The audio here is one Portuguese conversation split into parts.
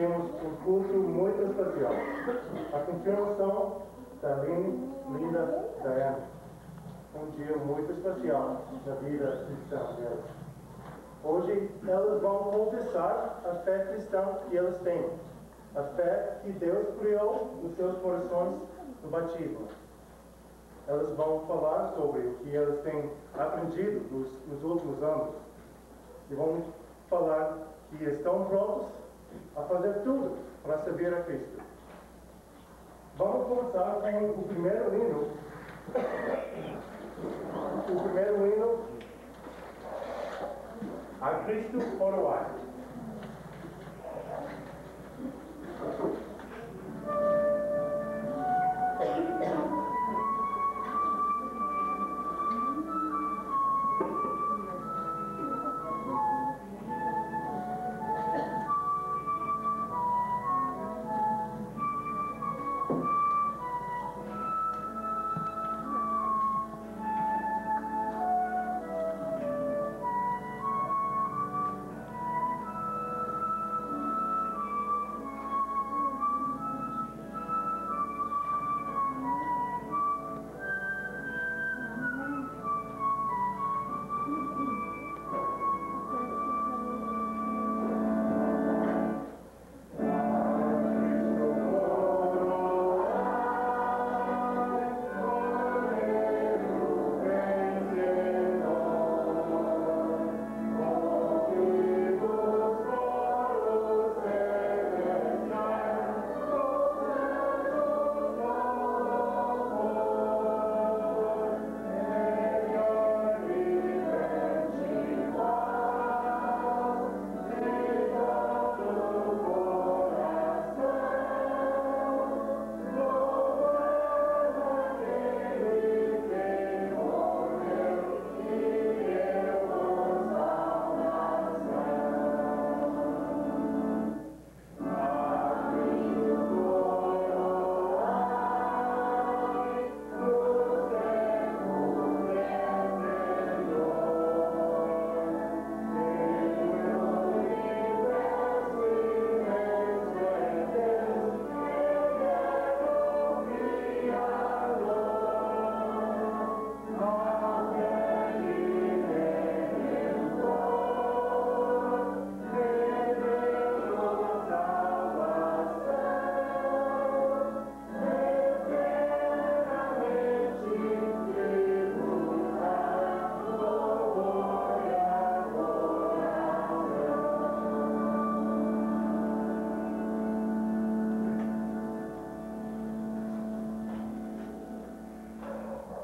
temos um culto muito especial. A continuação da linda Diana. Um dia muito especial na vida cristã delas. Hoje, elas vão confessar a fé cristã que elas têm. A fé que Deus criou nos seus corações no batismo. Elas vão falar sobre o que elas têm aprendido nos últimos anos. E vão falar que estão prontos a fazer tudo para servir a Cristo. Vamos começar com o primeiro hino. O primeiro hino, a Cristo coroado.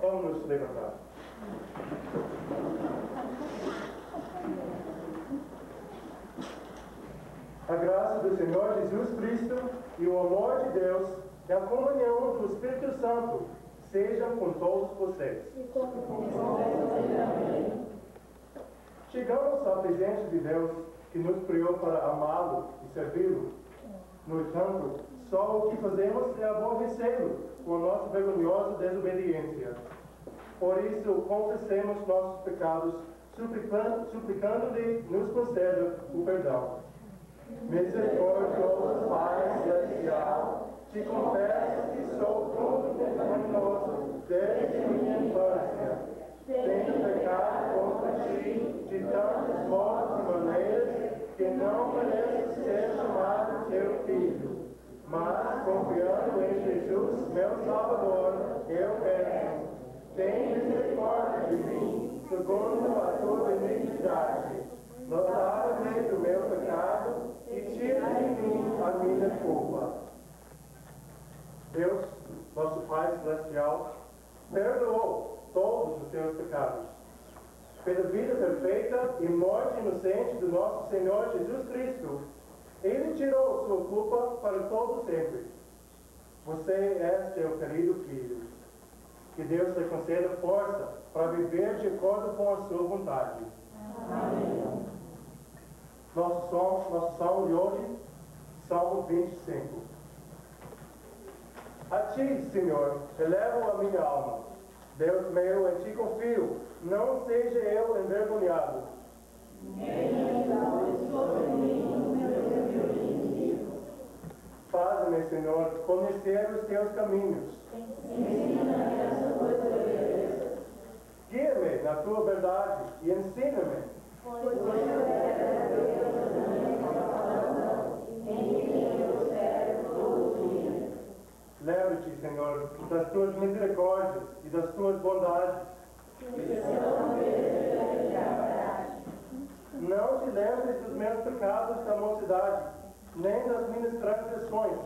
Vamos nos levantar. A graça do Senhor Jesus Cristo e o amor de Deus e a comunhão do Espírito Santo sejam com todos vocês. Chegamos à presença de Deus que nos criou para amá-lo e servi-lo. No entanto, só o que fazemos é aborrecê-lo com a nossa vergonhosa desobediência. Por isso, confessemos nossos pecados, suplicando-lhe nos conceda o perdão. Misericordioso Pai Celestial, te confesso que sou todo pecaminoso desde minha infância. Tenho pecado contra ti de tantos modos e maneiras que não mereço ser chamado teu filho. Mas, confiando em Jesus, meu Salvador, eu peço, tem misericórdia de mim, segundo a tua benignidade. Lava-me do meu pecado e tira de mim a minha culpa. Deus, nosso Pai Celestial, perdoou todos os teus pecados. Pela vida perfeita e morte inocente do nosso Senhor Jesus Cristo, Ele tirou sua culpa para todo sempre. Você é seu querido filho. Que Deus lhe conceda força para viver de acordo com a sua vontade. Amém. Nosso salmo de hoje, Salmo 25. A ti, Senhor, elevo a minha alma. Deus meu, em ti confio. Não seja eu envergonhado. Senhor, conhecer os teus caminhos. Guia-me na tua verdade e ensina-me. Lembra-te, Senhor, das tuas misericórdias e das tuas bondades. Não te lembres dos meus pecados da mocidade, nem das minhas transgressões.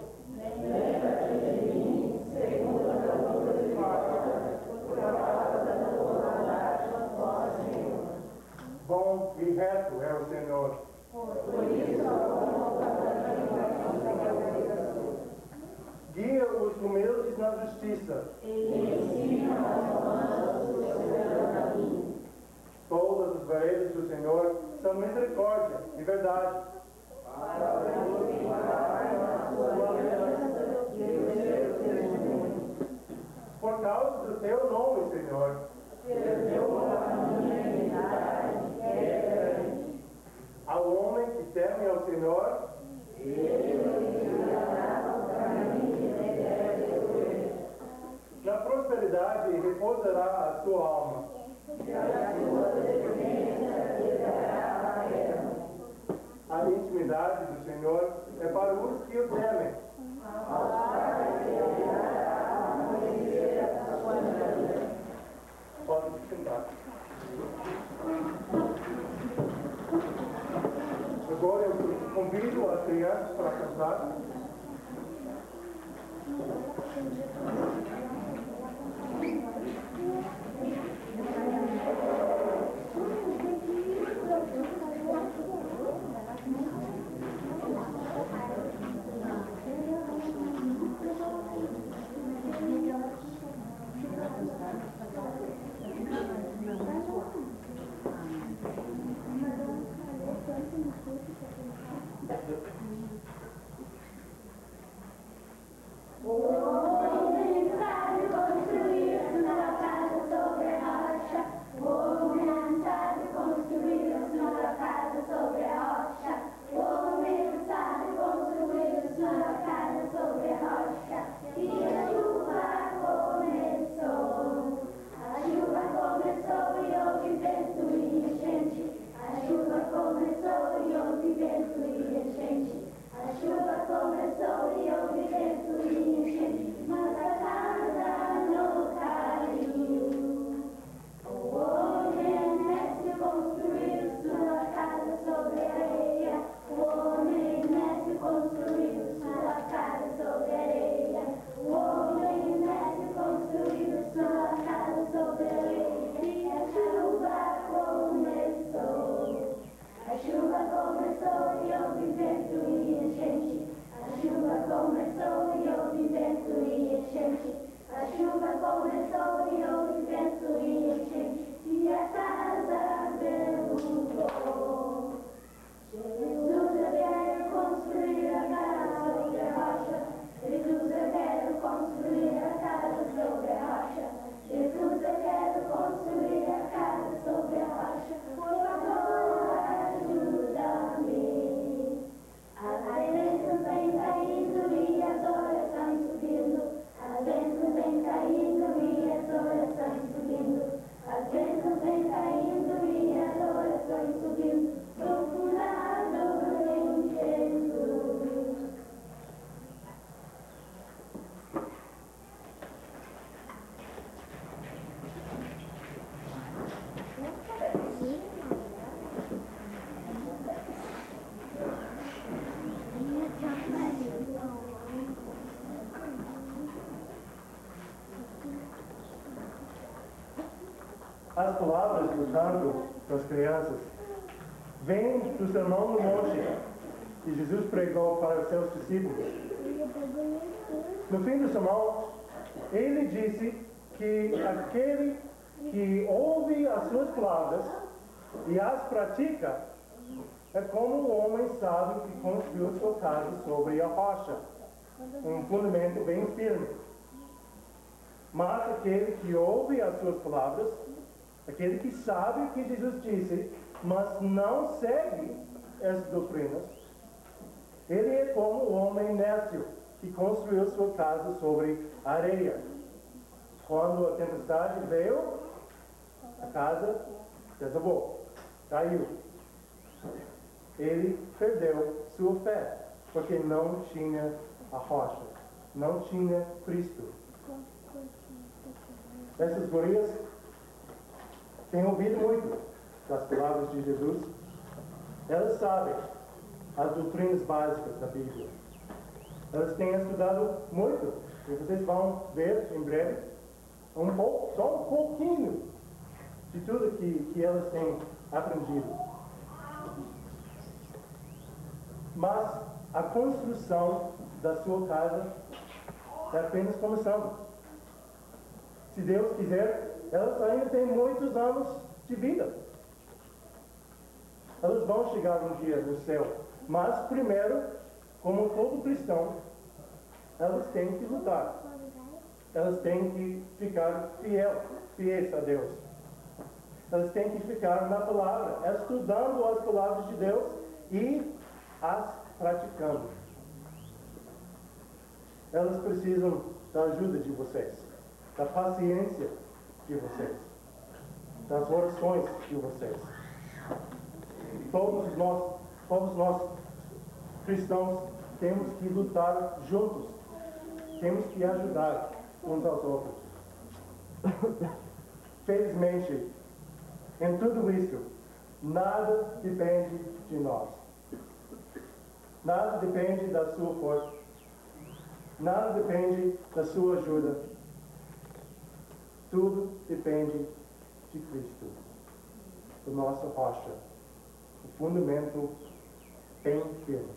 Bom e reto é o Senhor. Guia os humildes na justiça. Todas as veredas do Senhor são misericórdia e verdade. Por causa do teu nome, Senhor. Ao homem que teme ao Senhor, na prosperidade repousará a sua alma. A intimidade do Senhor é para os que o temem. Pode sentar. Agora eu convido as crianças para cantar. As palavras do canto das crianças vêm do sermão do monte que Jesus pregou para os seus discípulos. No fim do sermão, ele disse que aquele que ouve as suas palavras e as pratica é como um homem sábio que construiu sua casa sobre a rocha, um fundamento bem firme. Mas aquele que ouve as suas palavras, aquele que sabe o que Jesus disse, mas não segue as doutrinas, ele é como um homem nécio e construiu sua casa sobre a areia. Quando a tempestade veio, a casa desabou, caiu. Ele perdeu sua fé, porque não tinha a rocha, não tinha Cristo. Essas gurias têm ouvido muito das palavras de Jesus. Elas sabem as doutrinas básicas da Bíblia. Elas têm estudado muito. E vocês vão ver em breve só um pouquinho de tudo que elas têm aprendido. Mas a construção da sua casa é apenas começando. Se Deus quiser, elas ainda têm muitos anos de vida. Elas vão chegar um dia no céu. Mas primeiro, como todo cristão, elas têm que lutar. Elas têm que ficar fiéis a Deus. Elas têm que ficar na palavra, estudando as palavras de Deus e as praticando. Elas precisam da ajuda de vocês, da paciência de vocês, das orações de vocês. Todos nós cristãos temos que lutar juntos, temos que ajudar uns aos outros. Felizmente, em tudo isso, nada depende de nós. Nada depende da sua força. Nada depende da sua ajuda. Tudo depende de Cristo, da nossa rocha, o fundamento bem firme.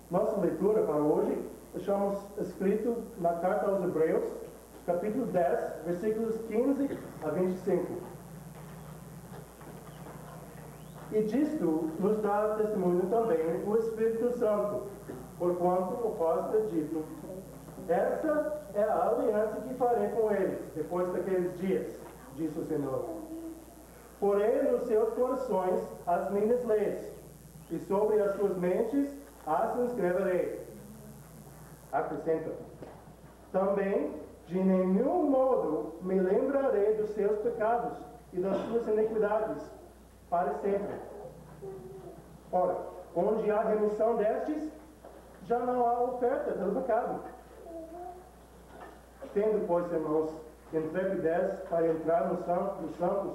Nossa leitura para hoje estamos escrito na carta aos Hebreus, capítulo 10, versículos 15 a 25. E disto nos dá testemunho também o Espírito Santo, porquanto o vós ter dito: esta é a aliança que farei com eles, depois daqueles dias, disse o Senhor. Porém nos seus corações as minhas leis, e sobre as suas mentes as inscreverei. Acrescenta: também de nenhum modo me lembrarei dos seus pecados e das suas iniquidades, para sempre. Ora, onde há remissão destes, já não há oferta pelo pecado. Tendo, pois, irmãos, intrepidez para entrar no Santo dos Santos,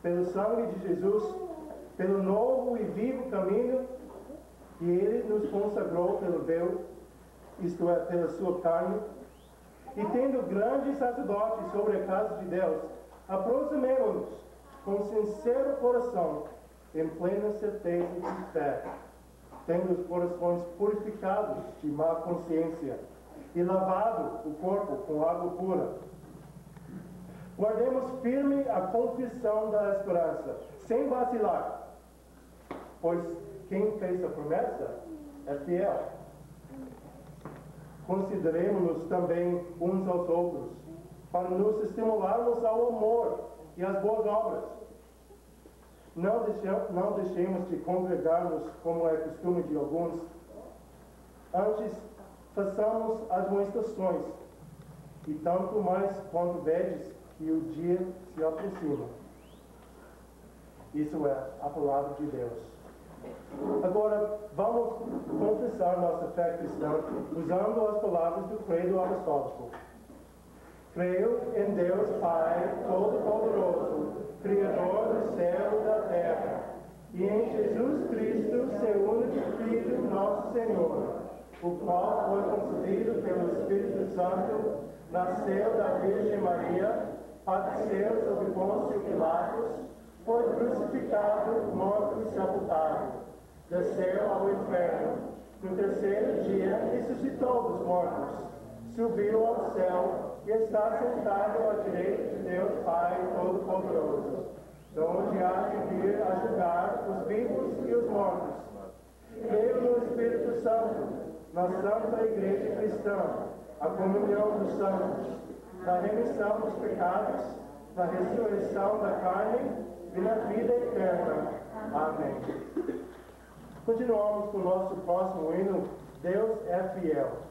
pelo sangue de Jesus, pelo novo e vivo caminho que Ele nos consagrou pelo véu, isto é, pela sua carne, e tendo grande sacerdote sobre a casa de Deus, aproximemo-nos com sincero coração, em plena certeza de fé, tendo os corações purificados de má consciência e lavado o corpo com água pura. Guardemos firme a confissão da esperança, sem vacilar, pois quem fez a promessa é fiel. Consideremos-nos também uns aos outros, para nos estimularmos ao amor e às boas obras. Não deixemos de congregar-nos como é costume de alguns. Antes, façamos admoestações, e tanto mais quando vedes que o dia se aproxima. Isso é a palavra de Deus. Agora, vamos confessar nossa fé cristã usando as palavras do credo apostólico. Creio em Deus Pai Todo-Poderoso, Criador do céu e da terra, e em Jesus Cristo, seu único Filho, nosso Senhor, o qual foi concebido pelo Espírito Santo, nasceu da Virgem Maria, padeceu sob Pôncio Pilatos, foi crucificado, morto e sepultado, desceu ao inferno, no terceiro dia ressuscitou dos mortos, subiu ao céu e está sentado à direita de Deus Pai Todo-Poderoso, de onde há de vir a julgar os vivos e os mortos. Creio no Espírito Santo, na Santa Igreja Cristã, a comunhão dos santos, na remissão dos pecados, na ressurreição da carne e na vida eterna. Amém. Continuamos com o nosso próximo hino, Deus é fiel.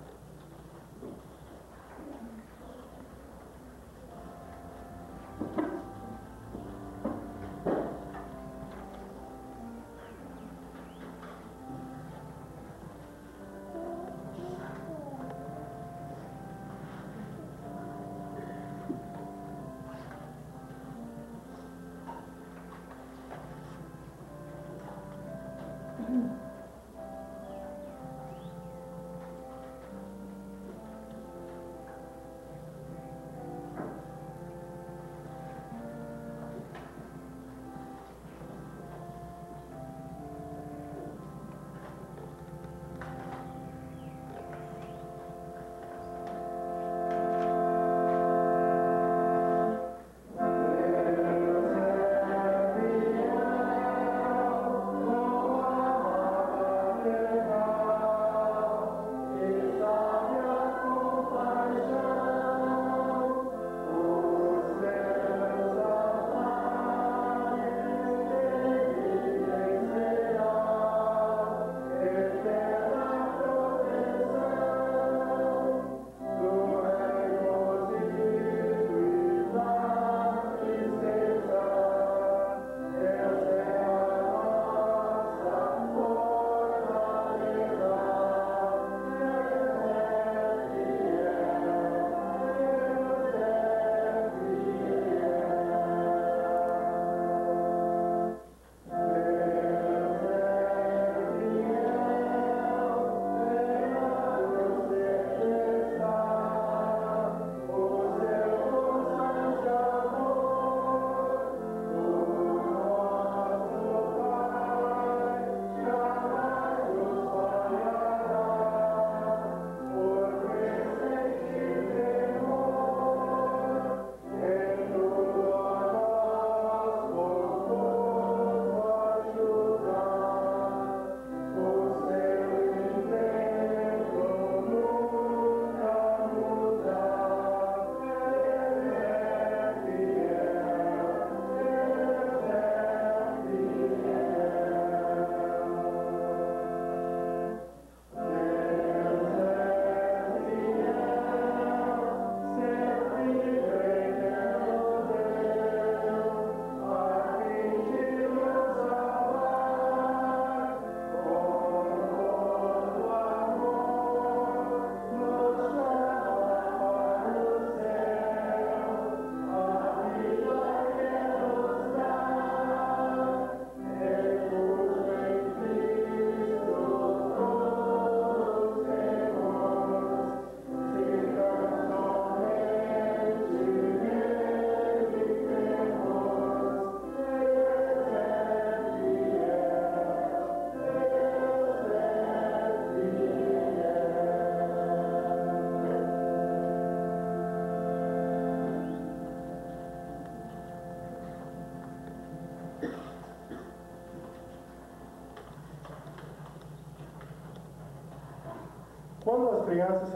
Quando as crianças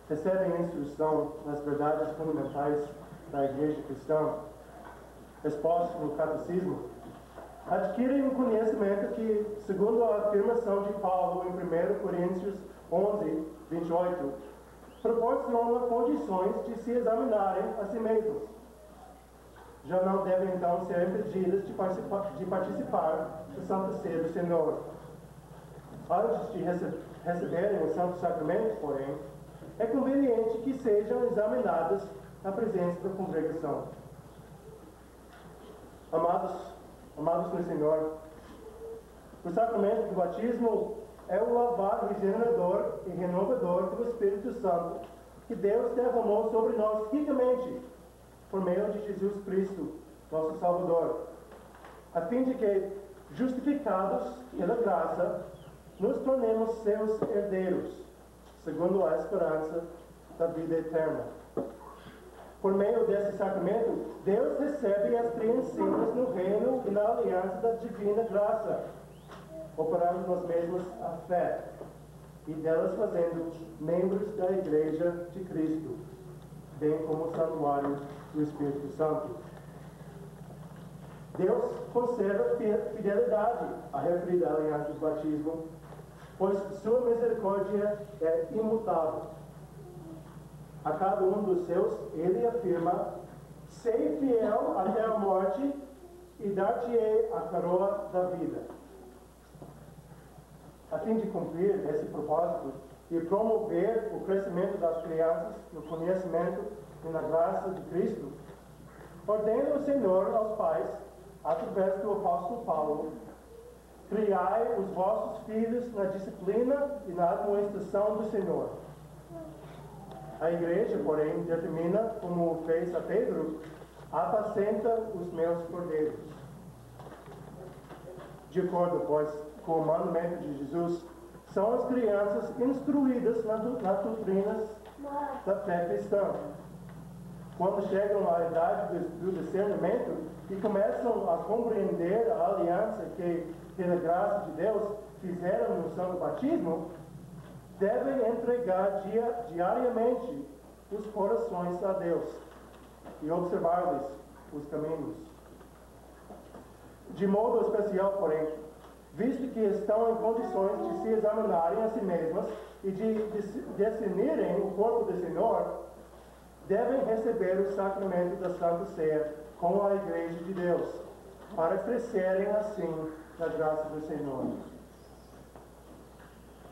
recebem a instrução nas verdades fundamentais da Igreja Cristã, expostas no Catecismo, adquirem um conhecimento que, segundo a afirmação de Paulo em 1 Coríntios 11, 28, proporciona condições de se examinarem a si mesmos. Já não devem, então, ser impedidas de participar do Santo Ceia do Senhor. Antes de receberem o Santo Sacramento, porém, é conveniente que sejam examinadas na presença da congregação. Amados no Senhor, o sacramento do batismo é o lavar regenerador e renovador do Espírito Santo que Deus derramou sobre nós ricamente por meio de Jesus Cristo, nosso Salvador, a fim de que, justificados pela graça, nos tornemos seus herdeiros, segundo a esperança da vida eterna. Por meio desse sacramento, Deus recebe as criancinhas no reino e na aliança da divina graça, operando nós mesmos a fé, e delas fazendo membros da Igreja de Cristo, bem como o santuário do Espírito Santo. Deus conserva fidelidade à referida aliança do batismo, pois sua misericórdia é imutável. A cada um dos seus, ele afirma: sei fiel até a morte e dar-te-ei a coroa da vida. A fim de cumprir esse propósito e promover o crescimento das crianças no conhecimento e na graça de Cristo, ordena o Senhor aos pais, através do apóstolo Paulo: criai os vossos filhos na disciplina e na administração do Senhor. A igreja, porém, determina, como fez a Pedro: apacenta os meus cordeiros. De acordo, pois, com o mandamento de Jesus, são as crianças instruídas nas doutrinas da fé cristã. Quando chegam à idade do discernimento e começam a compreender a aliança que, pela graça de Deus, fizeram no santo batismo, devem entregar diariamente os corações a Deus e observar-lhes os caminhos. De modo especial, porém, visto que estão em condições de se examinarem a si mesmas e de discernirem o corpo do Senhor, devem receber o sacramento da Santa Ceia com a Igreja de Deus, para crescerem assim na graça do Senhor.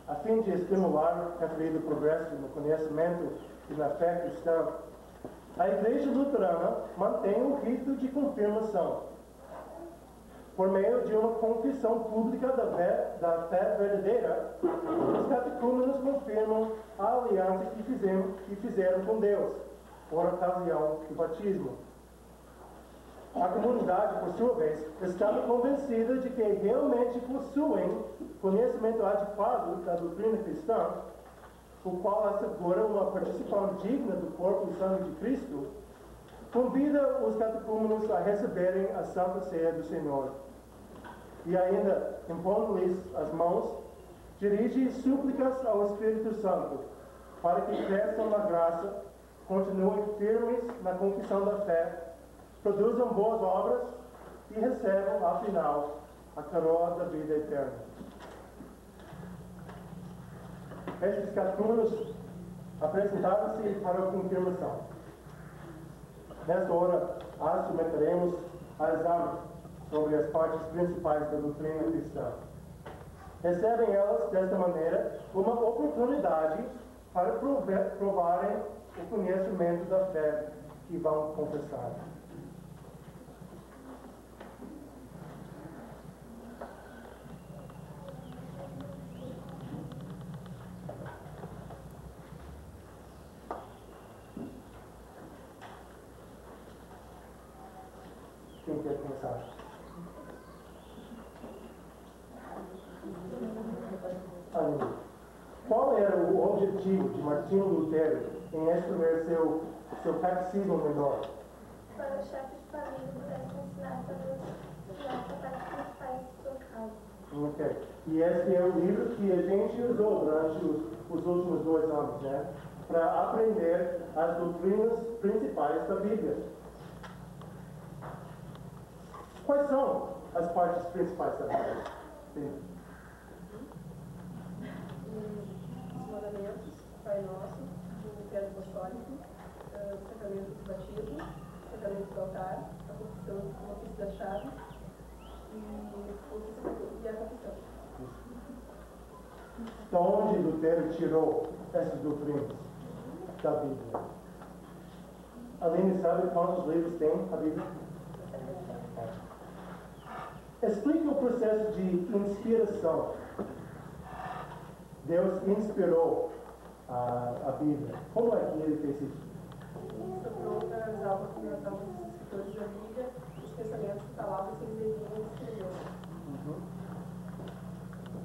A fim de estimular o referido progresso no conhecimento e na fé cristã, a Igreja Luterana mantém o rito de confirmação. Por meio de uma confissão pública da fé verdadeira, os catecúmenos confirmam a aliança que fizeram com Deus, por ocasião do batismo. A comunidade, por sua vez, estava convencida de que realmente possuem conhecimento adequado da doutrina cristã, o qual assegura uma participação digna do corpo e sangue de Cristo, convida os catecúmenos a receberem a Santa Ceia do Senhor. E ainda, impondo-lhes as mãos, dirige súplicas ao Espírito Santo, para que cresçam na graça, continuem firmes na confissão da fé, produzam boas obras e recebam, afinal, a coroa da vida eterna. Estes catecúmenos apresentaram-se para a confirmação. Nesta hora, as submeteremos a exame sobre as partes principais da doutrina cristã. Recebem elas, desta maneira, uma oportunidade para provarem o conhecimento da fé que vão confessar. Quem quer começar? Qual era o objetivo de Martinho Lutero em escrever seu catecismo menor? Para os chefes de família pudessem ensinar sobre as partes principais de sua causa. Ok. E esse é o livro que a gente usou durante os últimos 2 anos, né? Para aprender as doutrinas principais da Bíblia. Quais são as partes principais da Bíblia? Sim. Os mandamentos, o Pai Nosso, o credo apostólico, o sacramento do batismo, o sacramento do altar, a confissão, o ofício da chave e a confissão. De onde Lutero tirou essas doutrinas da Bíblia? Aline, sabe quantos livros tem a Bíblia? Explique o processo de inspiração. Deus inspirou a Bíblia. Como é que ele fez isso? Soprou para usar uma combinação dos escritores da Bíblia, os pensamentos e palavras que eles deviam escrever.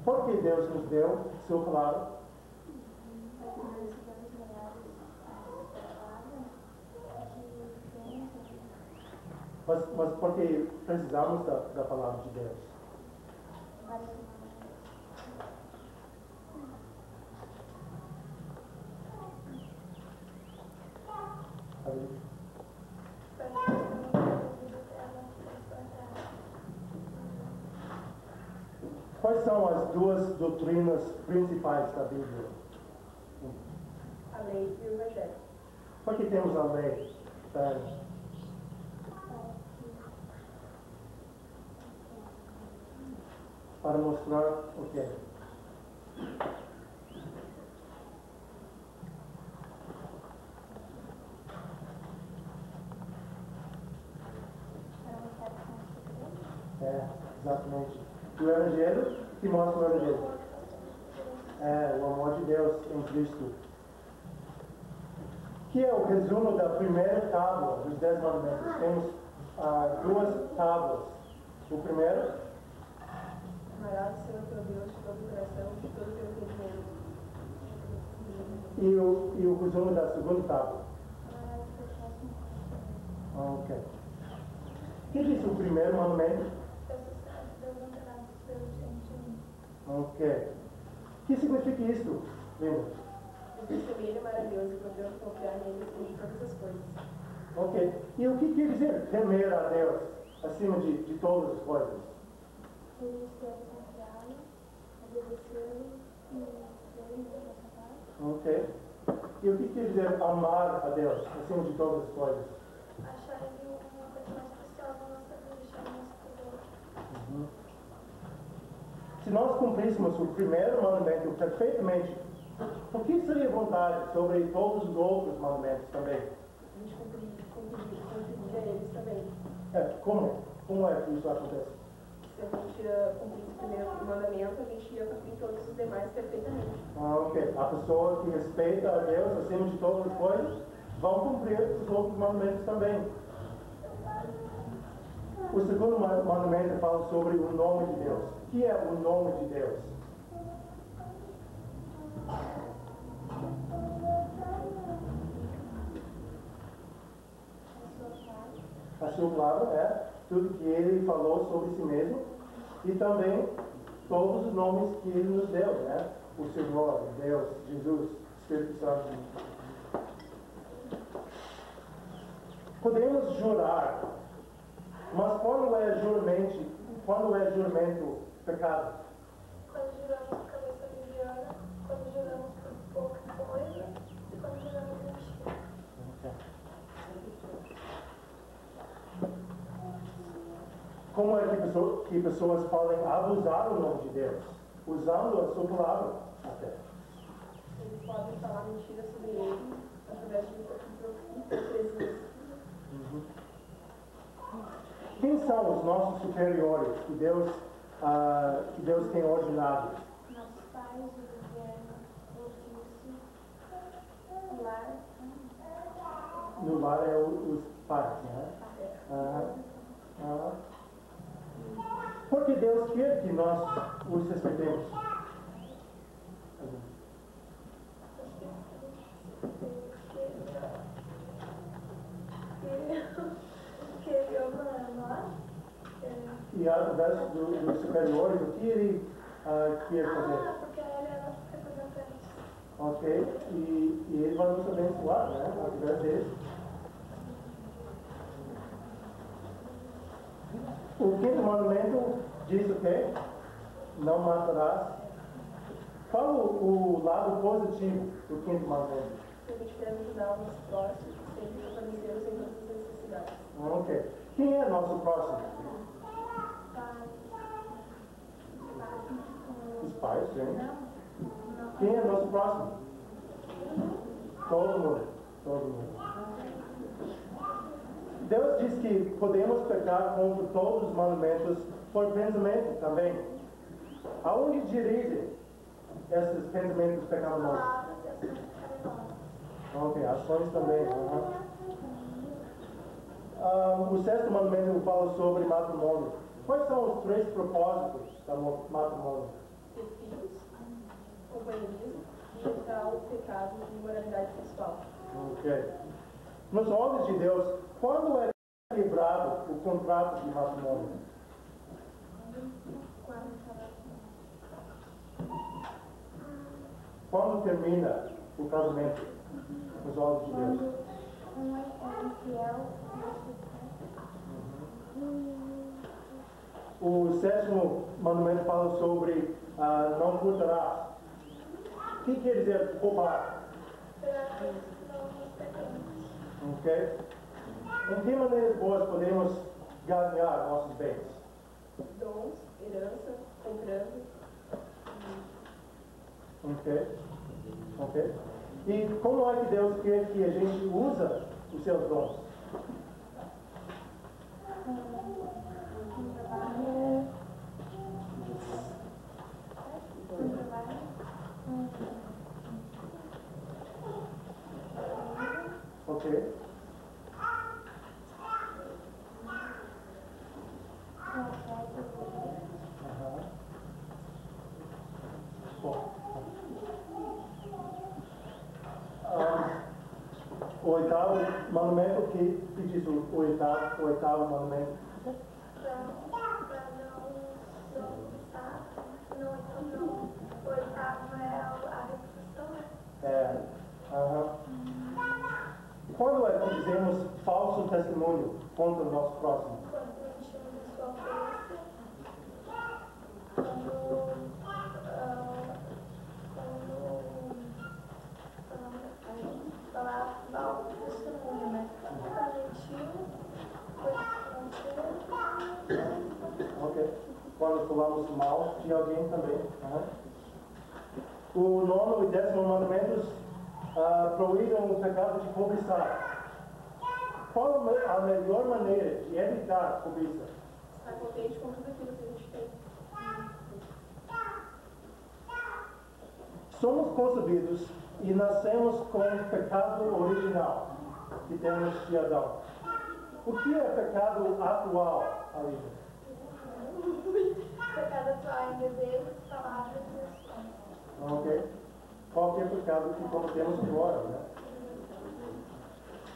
Por que Deus nos deu sua palavra? Mas por que precisamos da palavra de Deus? Quais são as duas doutrinas principais da Bíblia? A lei e o evangelho. Por que temos a lei? Para mostrar o quê? Exatamente. E o Evangelho, que mostra o Evangelho? O amor de Deus em Cristo. Que é o resumo da primeira tábua dos 10 mandamentos. Temos duas tábuas. O primeiro, Amarás o Senhor teu Deus de todo o coração, de todo o teu entendimento. e o resumo da segunda tábua. Ok. O que diz o primeiro mandamento? Ok. O que significa isso, Linda? Ele é maravilhoso e podemos confiar nele em todas as coisas. Ok. E o que quer dizer temer a Deus acima de todas as coisas? Ok. E o que quer dizer amar a Deus acima de todas as coisas? Achar ele uma coisa mais especial da nossa vida, deixar nosso poder. Se nós cumpríssemos o primeiro mandamento perfeitamente, o que seria vontade sobre todos os outros mandamentos também? A gente cumpriria eles também. Como é que isso acontece? Se a gente cumprisse o primeiro mandamento, a gente ia cumprir todos os demais perfeitamente. Ok. A pessoa que respeita a Deus acima de todas as coisas vão cumprir os outros mandamentos também. O segundo mandamento fala sobre o nome de Deus. O que é o nome de Deus? A sua palavra é tudo que ele falou sobre si mesmo e também todos os nomes que ele nos deu, né? O Senhor, Deus, Jesus, Espírito Santo. Podemos jurar, mas quando é juramento pecado? Quando juramos cabeça liviana, quando juramos por pouca coisa e quando juramos mentira. Como é que pessoas podem abusar do nome de Deus? Usando a sua palavra até. Eles podem falar mentiras sobre ele através de hipocrisias. Quem são os nossos superiores que Deus tem ordenado? Nossos pais, o governo, o ofício, o lar. No lar é os pais, né? Porque Deus quer que nós os respeitemos. Que ele ama nós. E através dos superiores, o que ele quer fazer? Porque ele é nosso representante. Ok? E ele vai nos abençoar, né? Através deles. O quinto mandamento diz o quê? Não matarás. Qual o lado positivo do quinto mandamento? A gente deve ajudar o nosso próximo, sempre fornecer em todas as necessidades. Ok. Quem é nosso próximo? Os pais, gente. Quem é nosso próximo? Todo mundo. Todo mundo. Deus diz que podemos pecar contra todos os mandamentos por pensamento também. Aonde dirigem esses pensamentos pecaminosos? Ok, ações também. O sexto mandamento fala sobre matrimônio. Quais são os 3 propósitos do matrimônio? Ter filhos, companheirismo e evitar o pecado de imoralidade sexual. Ok. Nos olhos de Deus, quando é quebrado o contrato de matrimônio? Quando termina o casamento nos olhos de Deus? o sétimo mandamento fala sobre não furtarás. O que quer dizer roubar? Ok? Em que maneiras boas podemos ganhar nossos bens? Dons, herança, comprando. Ok? Ok? E como é que Deus quer que a gente usa os seus dons? Ok? Bom. O oitavo mandamento, que diz o oitavo mandamento? O oitavo é a reputação. É. Quando é que dizemos falso testemunho contra o nosso próximo? Quando mentimos a sua ofensa, quando falar mal do testemunho, né? Quando mentiu, Ok. Quando falamos mal de alguém também. O nono e décimo mandamentos proíbem o pecado de cobiçar. Qual a melhor maneira de evitar cobiça? Estar contente com tudo aquilo que a gente tem. Somos concebidos e nascemos com o pecado original que temos de Adão. O que é pecado atual, Alina? pecado atual em desejos, palavras e ações. Ok? Qualquer pecado que cometemos agora, né?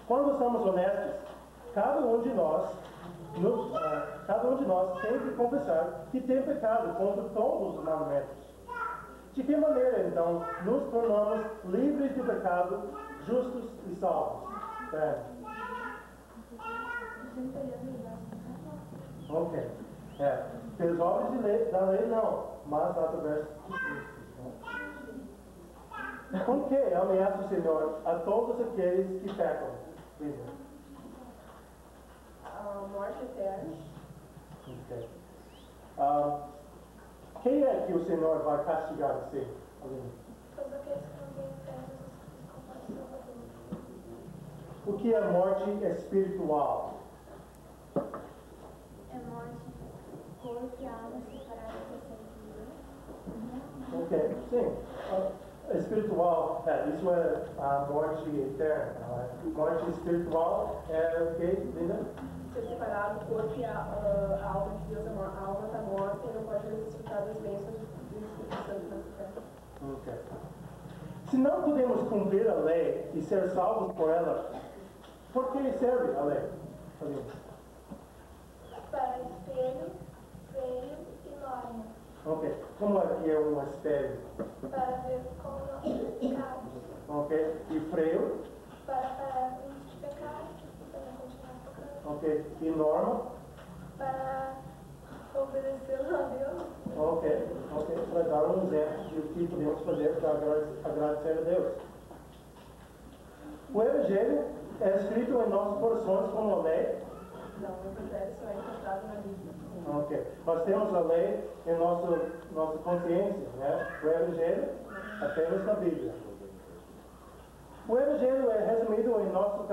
Quando somos honestos, cada um de nós tem que confessar que tem pecado contra todos os mandamentos. De que maneira, então, nos tornamos livres do pecado, justos e salvos? Ok. Pelas obras da lei, não, mas através de Cristo. Com que ameaça o Senhor a todos aqueles que pecam? A morte eterna. Ok. Quem é que o Senhor vai castigar assim? Todos aqueles que não têm fé em Jesus como Salvador. O que é morte espiritual? É morte, corpo e alma separadas da vida. Ok, sim. Espiritual, isso é a morte eterna. Não é? Morte espiritual é o que, Linda? Ser separado, o corpo e a alma de Deus, a alma está morta e não pode desfrutar das bênçãos do Espírito Santo nessa terra. Ok. Se não podemos cumprir a lei e ser salvos por ela, por que serve a lei? Para espelho, freio e norma. Ok. Como é que é um espelho? Para ver como nossos pecados. Ok. E freio? Para pararmos de pecar e para continuar tocando. Ok. E norma? Para obedecer a Deus. Ok. Para dar um exemplo de o que podemos fazer para agradecer a Deus. O Evangelho é escrito em nossos corações como a lei. Não, o Evangelho só é encontrado na Bíblia. Ok. Nós temos a lei em nossa consciência, né? O Evangelho apenas na Bíblia. O Evangelho é resumido em nosso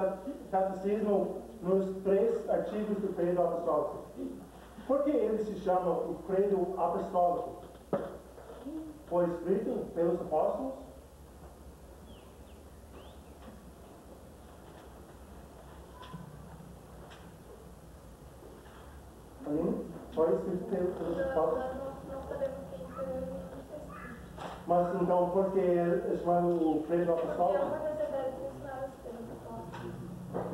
catecismo nos 3 artigos do credo apostólico. Por que ele se chama o credo apostólico? Foi escrito pelos apóstolos? Foi escrito pelos apóstolos? Não podemos ter Mas então, por que é chamado o credo porque é apostólico? uma das ideias ensinadas pelos apóstolos. Ok.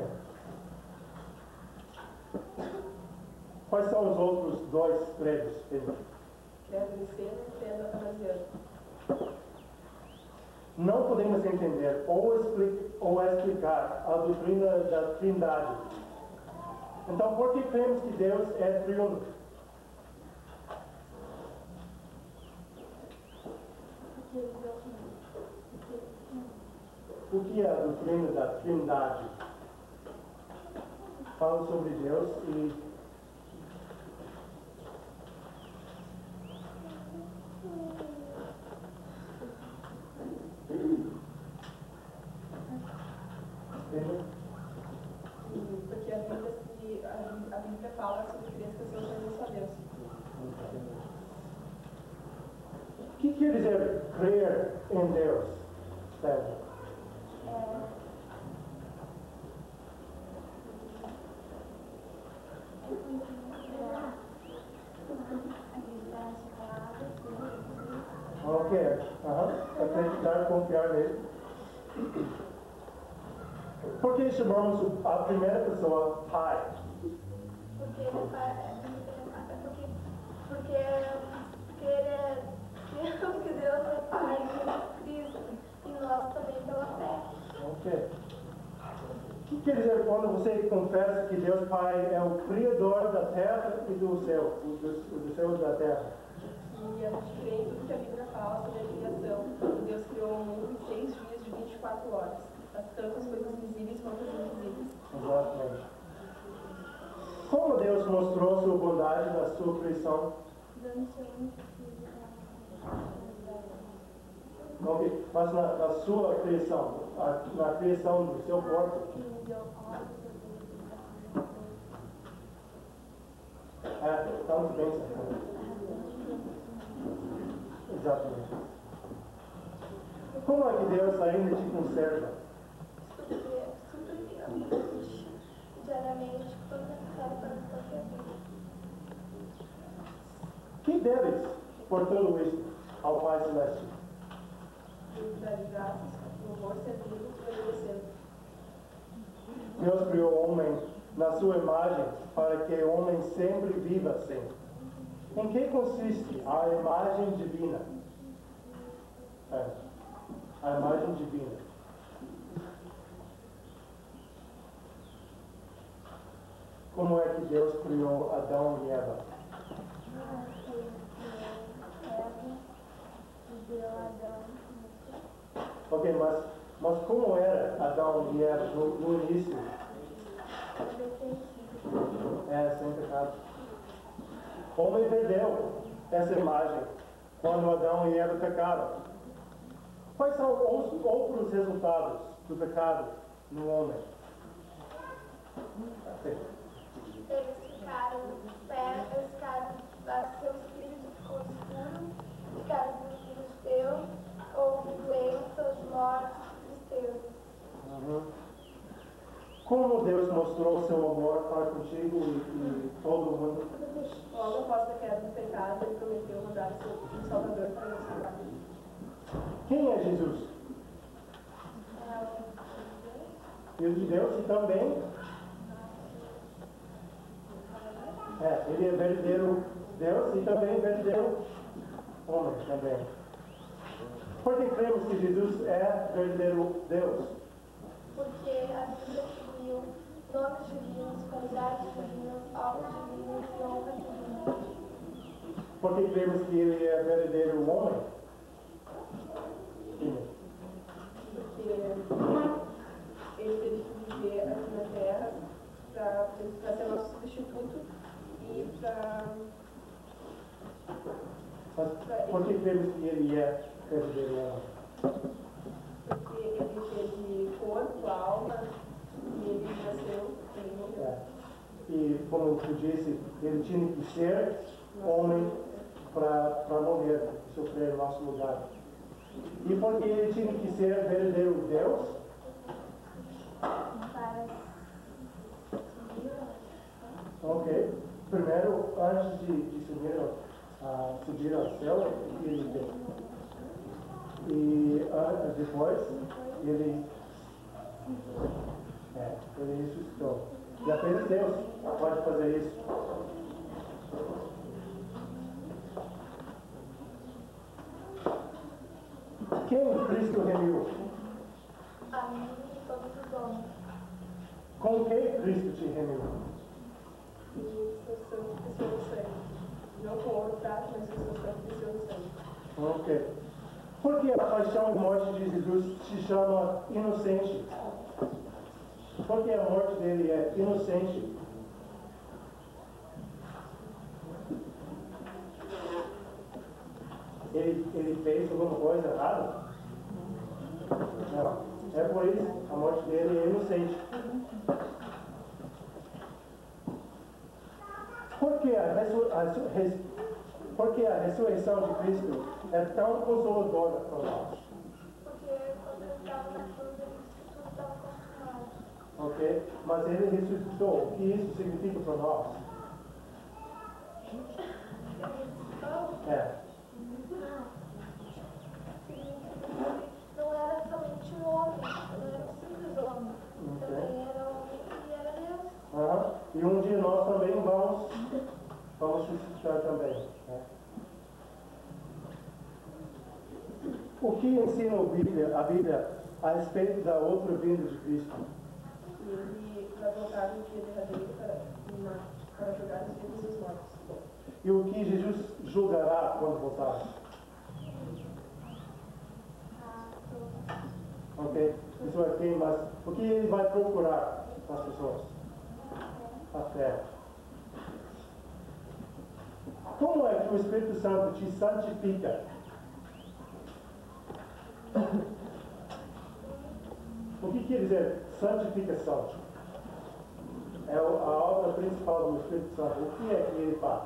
Quais são os outros 2 credos, Pedro? Credo niceno e credo atanasiano. Não podemos entender ou explicar a doutrina da Trindade. Então, por que cremos que Deus é triuno? O que é a doutrina da Trindade? Fala sobre Deus e porque a Bíblia fala sobre três pessoas que não só Deus. o que quer dizer crer em Deus? Sérgio? Ok, acreditar, confiar nele. Por que chamamos a primeira pessoa Pai? Porque ele porque Deus é Pai de Cristo e nós também pela fé. Ok. O que quer dizer quando você confessa que Deus Pai é o Criador da terra e do céu, do céu e da terra? E a gente crê em tudo que a Bíblia fala sobre a criação. Deus criou o mundo em 6 dias de 24 horas. Tanto as coisas visíveis quanto as invisíveis. Exatamente. Como Deus mostrou sua bondade na sua criação? Ok, mas na sua criação, na criação do seu corpo? Tanto bem, exatamente. Como é que Deus ainda te conserva? Diariamente, quando necessário para a sua vida. Que deves por tudo isso ao Pai Celeste? Dar graças, louvor, servindo e obedecendo. Deus criou o homem na sua imagem para que o homem sempre viva assim. Em que consiste a imagem divina? A imagem divina. Como é que Deus criou Adão e Eva? Ok, mas como era Adão e Eva no início? Sem pecado. O homem perdeu essa imagem quando Adão e Eva pecaram. Quais são os outros resultados do pecado no homem? Eles ficaram seu espírito ficou escuro, ficaram inimigos de Deus, houve doenças, mortes, tristezas. Como Deus mostrou seu amor para contigo e todo mundo? Logo após a queda do pecado, ele prometeu mandar o Salvador para nos salvar. Quem é Jesus? Filho de Deus e também ele é verdadeiro Deus e também verdadeiro homem também. Por que cremos que Jesus é verdadeiro Deus? Porque a Bíblia atribuiu nomes divinos, qualidades divinas, almas divinas e honras divinas. Por que cremos que ele é verdadeiro homem? Sim. Porque ele teve que viver aqui na Terra para ser nosso substituto e para... Mas por que cremos que ele é verdadeiro homem? Porque ele teve corpo, alma, e ele nasceu e morreu. E como tu disse, ele tinha que ser homem para morrer, sofrer em nosso lugar. E porque ele tinha que ser verdadeiro Deus? Ok. Primeiro, antes de subir ao céu, e depois ele ressuscitou. E apenas Deus pode fazer isso. Quem Cristo remiu? A mim e todos os homens. Com quem Cristo te remiu? E seu sangue precioso sangue. Não com ouro prata, mas com seu sangue precioso sangue. Ok. Por que a paixão e morte de Jesus se chama inocente? Porque a morte dele é inocente. Ele fez alguma coisa errada? Não. É por isso a morte dele é inocente. Porque a ressurreição de Cristo é tão consoladora para nós. Porque quando ele estava na cruz, ele estava consumado. Ok? Mas ele ressuscitou. O que isso significa para nós? É. Não era somente um homem, não era um simples homem. Também era homem e era Deus. E um dia nós também vamos ressuscitar também. Né? O que ensina a Bíblia a respeito da outra vinda de Cristo? Ele vai voltar no dia derradeiro para julgar os vivos e os mortos. E o que Jesus julgará quando voltar? Ok? Isso aqui, mas o que ele vai procurar nas pessoas? A fé. Como é que o Espírito Santo te santifica? O que quer dizer santificação? É a obra principal do Espírito Santo. O que é que ele faz?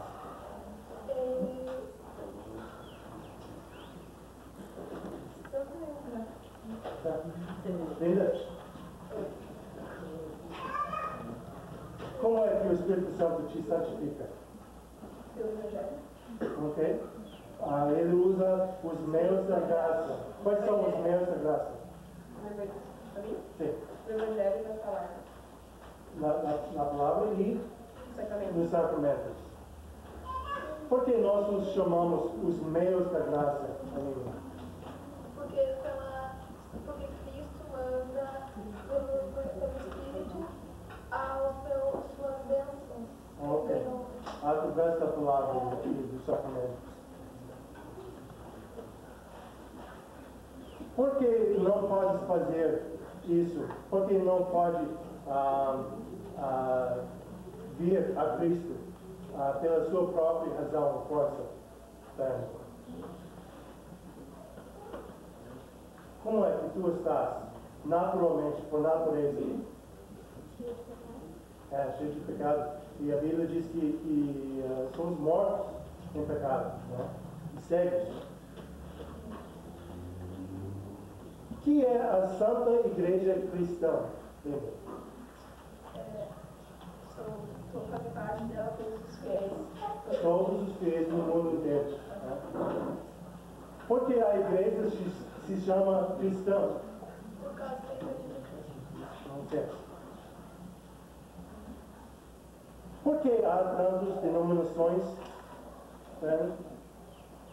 Entendeu? Como é que o Espírito Santo te santifica? Pelo Evangelho. Ok? Ele usa os meios da graça. Quais são os meios da graça? Sim. No Evangelho e na palavra. Na palavra e nos sacramentos. Por que nós nos chamamos os meios da graça, amigo? Porque Cristo manda pelo Espírito pelas suas bênçãos. Ok. Através da palavra e dos sacramentos. Por que não podes fazer isso? Por que não pode vir a Cristo pela sua própria razão e força? Como é que tu estás naturalmente, por natureza? Cheio de pecado. E a Bíblia diz que somos mortos em pecado, né? E cegos. O que é a Santa Igreja Cristã? Lembra? Faz parte dela todos os fiéis. Todos os fiéis do mundo inteiro. Né? Por que a igreja se chama cristã? Por causa da Igreja de Cristo. Não sei. Por que há tantas denominações,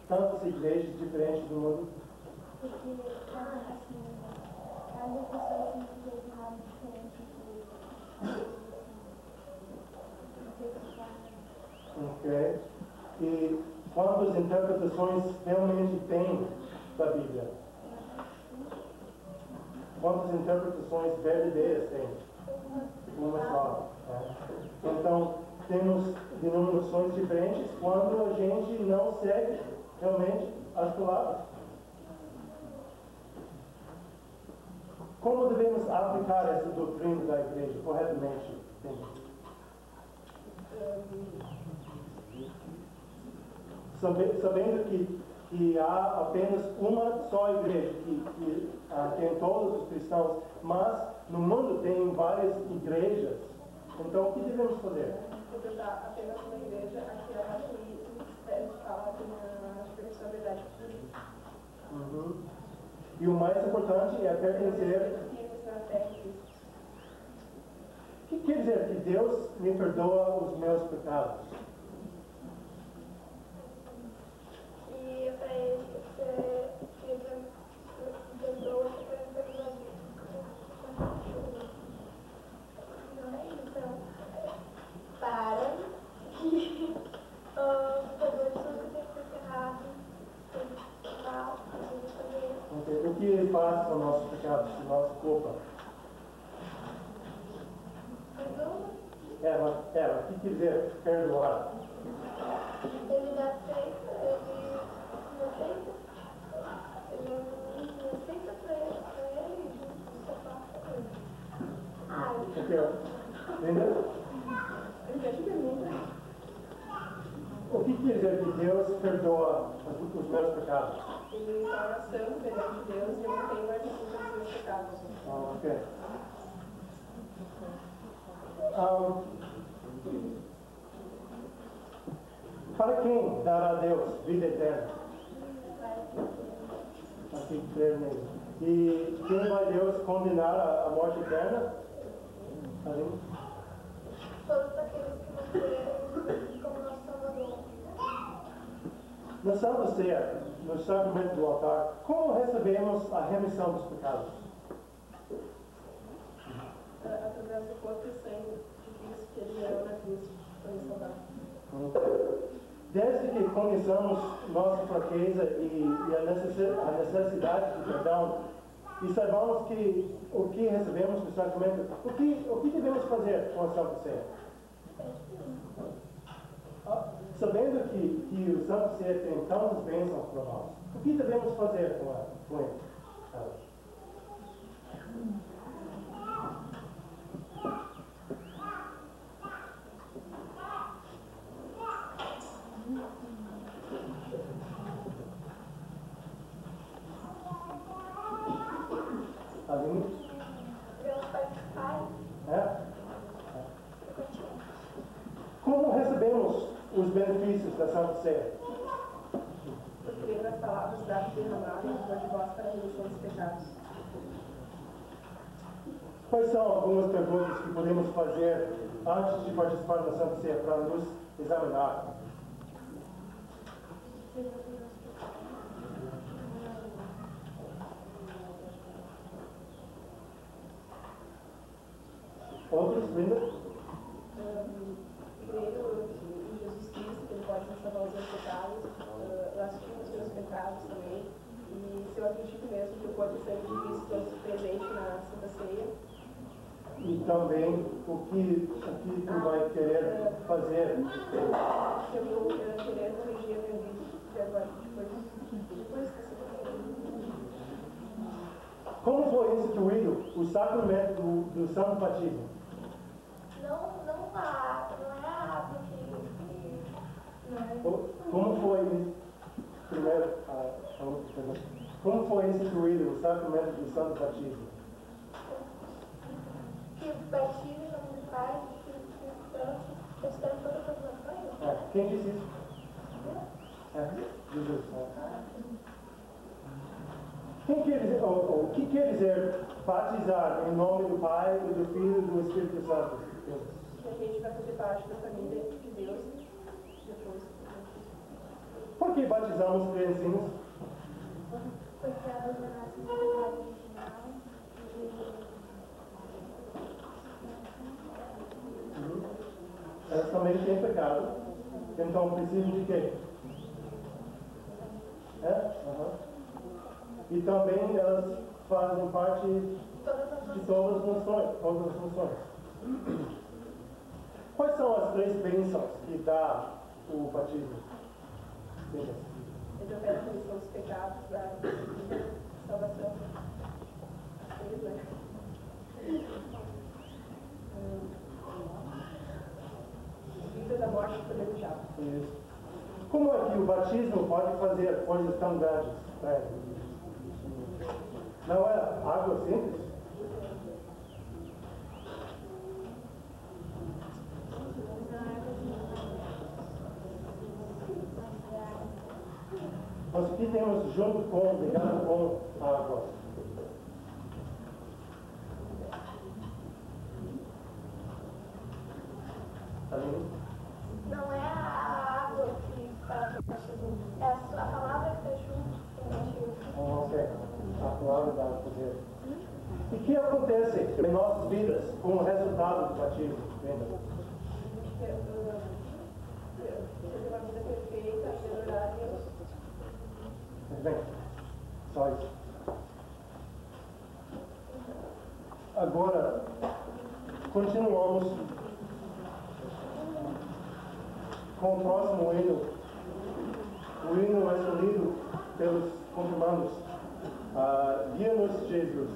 tantas igrejas diferentes do mundo? Porque cada pessoa tem que ter um lado diferente. Ok. E quantas interpretações realmente tem da Bíblia? Quantas interpretações verdadeiras tem? Uma só. Né? Então, temos denominações diferentes quando a gente não segue realmente as palavras. Como devemos aplicar essa doutrina da igreja corretamente? Sabendo que há apenas uma só igreja que tem todos os cristãos, mas no mundo tem várias igrejas. Então, o que devemos fazer? Frequentar apenas uma igreja, aquela que deve falar na expressão da verdade. E o mais importante é pertencer. O que quer dizer que Deus me perdoa os meus pecados? E para ele, ele perdoa então, para que perdoe tudo que tem feito errado, tudo mal, tudo fazer que ele faz com nossos pecados, com nossa culpa? Perdoa. O que quer dizer perdoar? Ele me aceita pra ele e só passa pra ele. Entendeu? O que quer dizer que Deus perdoa os meus pecados? Ele torna santo perante Deus e eu não tenho mais culpa dos meus pecados. Ok. Para quem dará a Deus vida eterna? Aqui crer nele. E quem vai Deus condenar a morte eterna? Ali? Todos aqueles que não creem como nosso Salvador. Na Santa Ceia, no sacramento do altar, como recebemos a remissão dos pecados? Através do corpo e sangue de Cristo que ele gerou na cruz para nos salvar. Desde que conheçamos nossa fraqueza e a necessidade de perdão, e saibamos que o que recebemos no sacramento, o que devemos fazer com a Santa Ceia? Sabendo que o Santa Ceia tem tantas bênçãos para nós, o que devemos fazer com ele? Deus participar. Como recebemos os benefícios da Santa Ceia? Eu creio nas palavras dadas e derramadas de vós para a remissão dos pecados. Quais são algumas perguntas que podemos fazer antes de participar da Santa Ceia para nos examinar? Outros, Linda? Creio em Jesus Cristo, que ele pode nos salvar os meus pecados, eu assisto os meus pecados também, e se eu acredito mesmo que o corpo e sangue de Cristo estão presente na Santa Ceia. E também o que tu vai querer fazer? Que eu vou querer corrigir a minha vida de agora, depois que você Como foi instituído o sacramento do Santo Batismo? Não é a água Como foi primeiro, como foi instituído o sacramento do Santo Batismo? que batiza em nome do Pai, do Filho e do Espírito Santo, estando todas as nações. Quem disse isso? Jesus. O que quer dizer batizar em nome do Pai, do Filho e do Espírito Santo? que a gente vai fazer parte da família de Deus depois. Por que batizamos criancinhas? Porque elas já nascem no pecado original Elas também têm pecado. Então precisam de quê? E também elas fazem parte de todas as funções. Quais são as 3 bênçãos que dá o batismo? Ele opera a remissão dos pecados, da salvação. Vida da morte e poder do diabo. Como é que o batismo pode fazer coisas tão grandes? Não é água simples? Nós aqui temos junto com, ligado com a água. Tá vendo? não é a água que está batismo, é a palavra que está junto com o batismo. Ok. A palavra dá poder. E o que acontece em nossas vidas com o resultado do batismo? Ter uma vida perfeita, adorar a Deus. Bem, só isso. Agora, continuamos com o próximo hino. O hino é escolhido pelos confirmandos. Guia-nos, Jesus.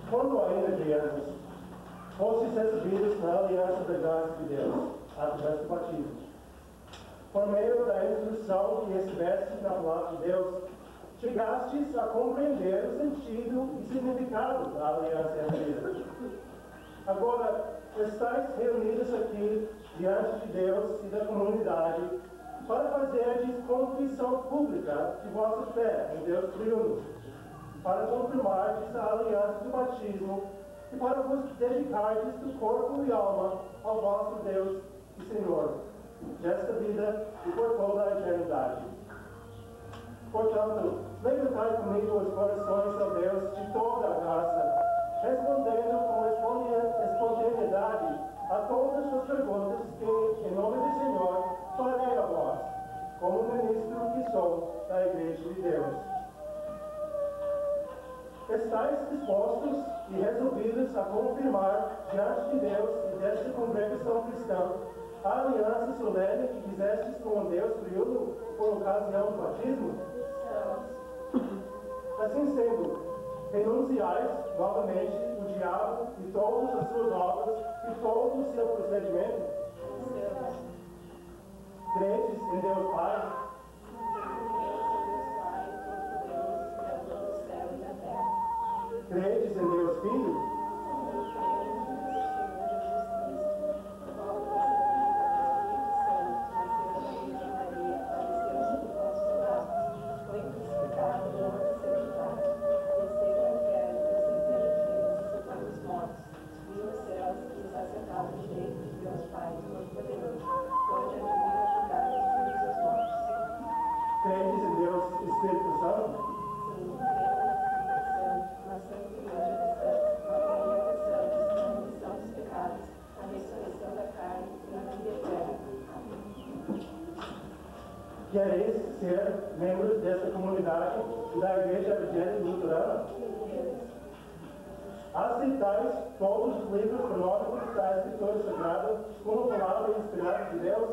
Quando ainda crianças, fostes recebidos na aliança da graça de Deus, através do batismo. Por meio da instrução que estiveste na palavra de Deus, chegastes a compreender o sentido e significado da aliança recebida. Agora, estáis reunidos aqui diante de Deus e da comunidade para fazerdes confissão pública de vossa fé em Deus Triuno, para confirmardes a aliança do batismo e para vos dedicardes do corpo e alma ao vosso Deus e Senhor, desta vida e por toda a eternidade. Portanto, levantai comigo os corações ao Deus de toda a graça, respondendo com espontaneidade a todas as perguntas que, em nome do Senhor, farei a vós, como ministro que sou da Igreja de Deus. Estais dispostos e resolvidos a confirmar diante de Deus e desta congregação cristã a aliança solene que fizestes com Deus Triuno por ocasião do batismo? Assim sendo, renunciais novamente o diabo e todas as suas obras e todo o seu procedimento? Credes em Deus Pai? Credes em Deus Filho? Foi crucificado, morto, Credes em Deus Espírito Santo? Sim, na Santa Igreja dos Santos, na comunhão dos santos, na remissão dos pecados, na ressurreição da carne e na vida eterna. Quereis ser membros dessa comunidade da Igreja Evangélica Luterana? Aceitais todos os livros canônicos da Escritura Sagrada como palavra inspirada de Deus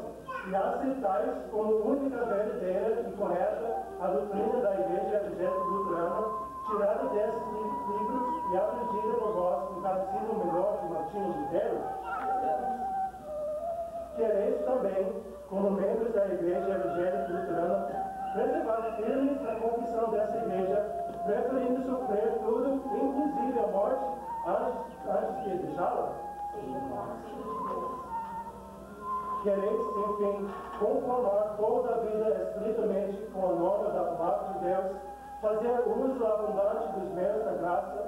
e aceitais como única verdadeira e correta a doutrina da Igreja Evangélica Luterana, tirada desses livros e aprendida por vós no Catecismo Menor de Martinho Lutero? Quereis também, como membros da Igreja Evangélica Luterana, preservar firmes a confissão dessa Igreja, preferindo sofrer tudo, inclusive a morte, antes de deixá-la? Sim, com a auxílio de Deus. Quereis, enfim, conformar toda a vida estritamente com a norma da palavra de Deus, fazer uso abundante dos meios da graça,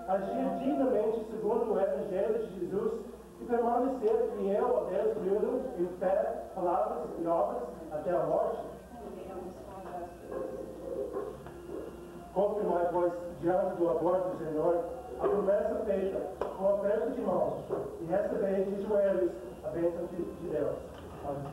agir dignamente segundo o Evangelho de Jesus e permanecer fiel a Deus vivo em fé, palavras e obras até a morte? Devemos com a graça de Deus. Confirmai, pois, diante do amor do Senhor, a promessa feita com aperto de mãos e recebeis de joelhos a bênção de Deus. Amém.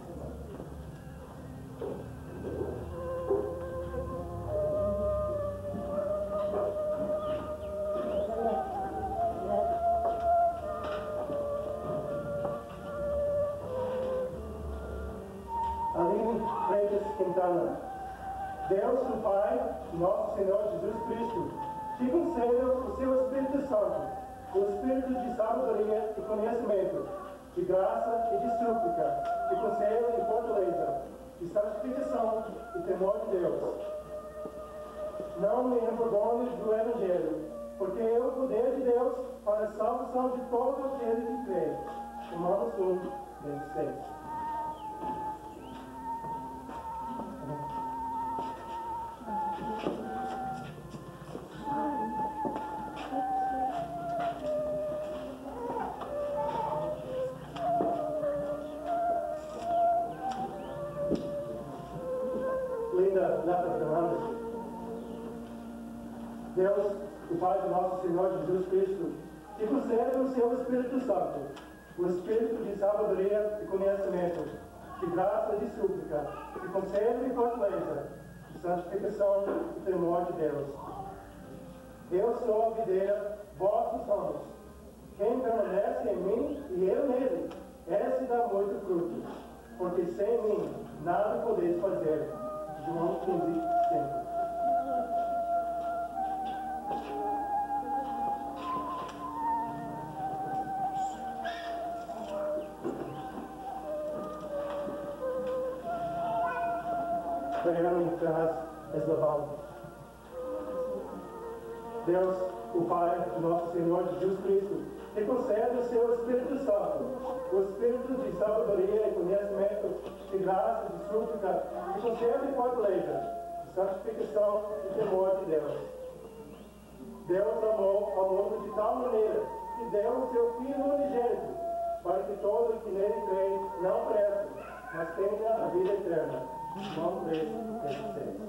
Aline Freitas Quintana. Deus, o Pai, nosso Senhor Jesus Cristo, te conceda o seu Espírito Santo, o Espírito de sabedoria e conhecimento, de graça e de súplica, de conselho e fortaleza, de santificação e temor de Deus. Não me envergonhe do Evangelho, porque é o poder de Deus para a salvação de todo aquele que crê. Romanos 1, 26. Linda Leta Fernandes. Deus, o Pai do nosso Senhor Jesus Cristo, te concede o seu Espírito Santo, o Espírito de sabedoria e conhecimento, de graça e de súplica, de conselho e fortaleza, de santificação e temor de Deus. Eu sou a videira, vós os ramos. Quem permanece em mim e eu nele, esse dá muito fruto, porque sem mim nada podeis fazer. João 15, 5. Fernando Ferraz Eslavão. Deus, o Pai de nosso Senhor Jesus Cristo, te concede o seu Espírito Santo, o Espírito de sabedoria e conhecimento, de graça, de súplica, de conselho e fortaleza, de santificação e temor de Deus. Deus amou ao mundo de tal maneira que deu o seu Filho unigênito, para que todo que nele crê não pereça, mas tenha a vida eterna. João 3, 16.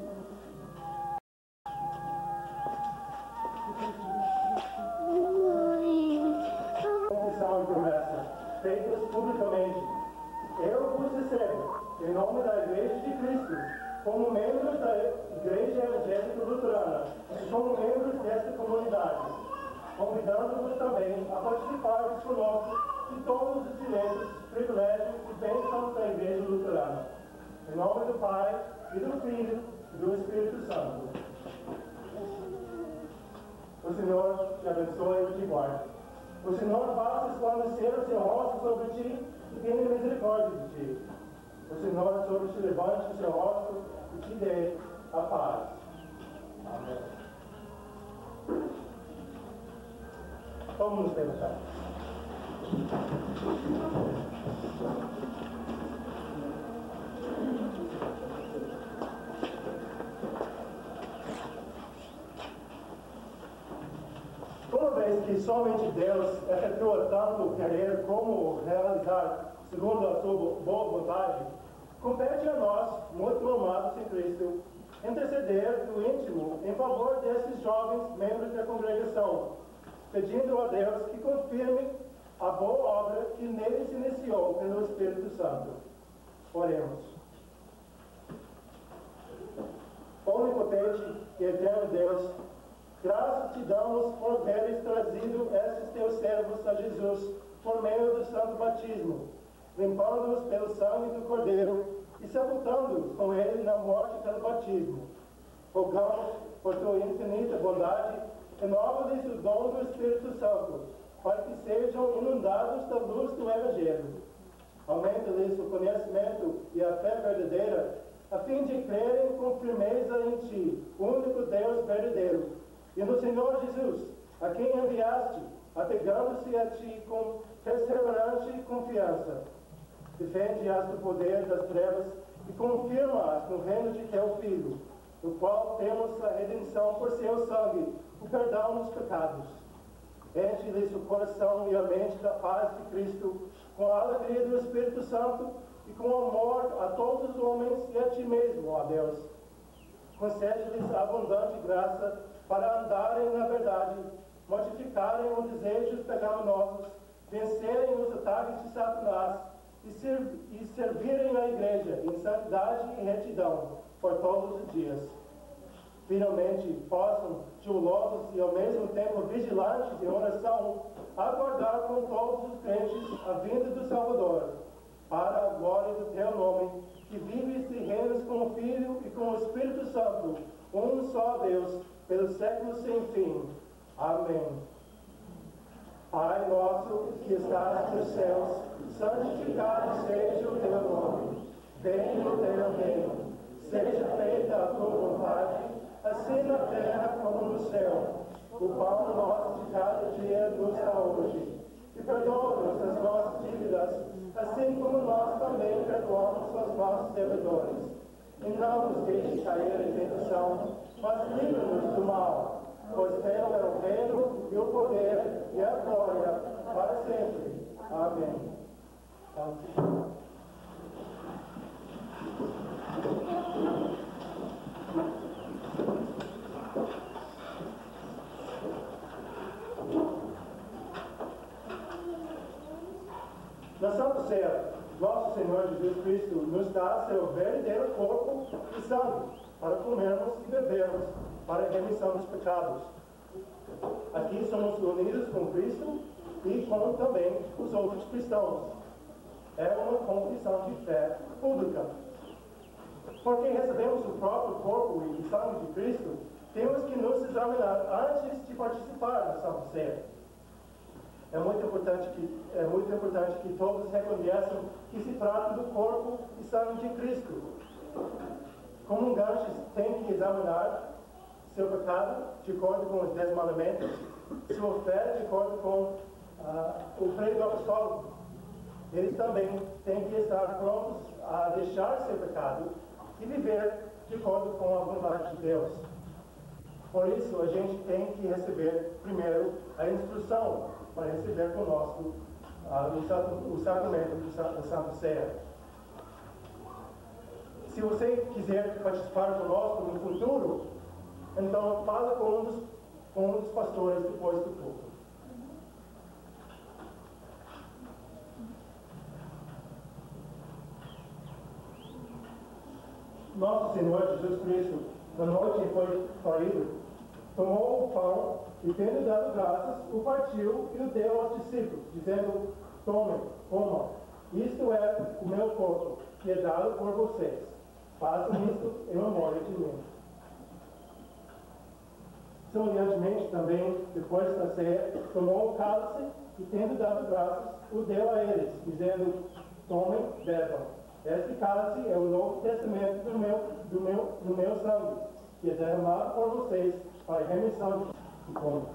Confissão e promessa, feitas publicamente. Eu vos recebo, em nome da Igreja de Cristo, como membros da Igreja Evangélica Luterana e como membros desta comunidade, convidando-vos também a participarmos conosco de todos os direitos, privilégios e bênçãos da Igreja Luterana. Em nome do Pai, e do Filho, e do Espírito Santo. O Senhor te abençoe e te guarde. O Senhor faça resplandecer o seu rosto sobre ti e tenha misericórdia de ti. O Senhor sobre ti levante o seu rosto e te dê a paz. Amém. Vamos nos levantar. Uma vez que somente Deus efetua tanto o querer como o realizar segundo a sua boa vontade, compete a nós, muito amados em Cristo, interceder no íntimo em favor desses jovens membros da congregação, pedindo a Deus que confirme a boa obra que neles iniciou pelo Espírito Santo. Oremos. Onipotente e eterno Deus, graças te damos por teres trazido esses teus servos a Jesus por meio do santo batismo, limpando-os pelo sangue do Cordeiro e sepultando-os com ele na morte pelo batismo. Rogamos por tua infinita bondade, renova-lhes o dom do Espírito Santo, para que sejam inundados da luz do Evangelho. Aumenta-lhes o conhecimento e a fé verdadeira, a fim de crerem com firmeza em ti, o único Deus verdadeiro, e no Senhor Jesus, a quem enviaste, apegando-se a ti com perseverante confiança. Defende-as do poder das trevas e confirma-as no reino de teu Filho, no qual temos a redenção por seu sangue, o perdão dos pecados. Enche-lhes o coração e a mente da paz de Cristo, com a alegria do Espírito Santo e com amor a todos os homens e a ti mesmo, ó Deus. Concede-lhes abundante graça para andarem na verdade, mortificarem os desejos pecaminosos, vencerem os ataques de Satanás e servirem a Igreja em santidade e retidão por todos os dias. Finalmente, possam, jubilosos e ao mesmo tempo vigilantes em oração, aguardar com todos os crentes a vinda do Salvador, para a glória do teu nome, que vives e reinas com o Filho e com o Espírito Santo, um só Deus, pelos séculos sem fim. Amém. Pai nosso que estás nos céus, santificado seja o teu nome. Venha o teu reino. Seja feita a tua vontade, assim na terra como no céu. O pão nosso de cada dia nos dá hoje. E perdoa-nos as nossas dívidas, assim como nós também perdoamos aos nossos devedores. E não nos deixe cair em tentação, mas livra-nos do mal. Pois teu é o reino, e o poder, e a glória, para sempre. Amém. Na Santa Ceia, nosso Senhor Jesus Cristo nos dá seu verdadeiro corpo e sangue para comermos e bebermos para a remissão dos pecados. Aqui somos unidos com Cristo e com também os outros cristãos. É uma confissão de fé pública. Porque recebemos o próprio corpo e sangue de Cristo, temos que nos examinar antes de participar da Santa Ceia. É muito importante que todos reconheçam que se trata do corpo e sangue de Cristo. Comungantes têm que examinar seu pecado de acordo com os 10 mandamentos, sua fé de acordo com o credo apostólico. Eles também têm que estar prontos a deixar seu pecado e viver de acordo com a vontade de Deus. Por isso, a gente tem que receber primeiro a instrução para receber conosco o sacramento da Santa Ceia. Se você quiser participar conosco no futuro, então fala com um dos pastores depois do culto. Nosso Senhor Jesus Cristo, na noite em que foi traído, tomou o pão e, tendo dado graças, o partiu e o deu aos discípulos, dizendo: tomem, comam, isto é o meu corpo, que é dado por vocês. Façam isto em memória de mim. Semelhantemente, também, depois da ceia, tomou o cálice e, tendo dado graças, o deu a eles, dizendo: tomem, bebam. Este cálice é o Novo Testamento do meu sangue, que é derramado por vocês para a remissão de pecados.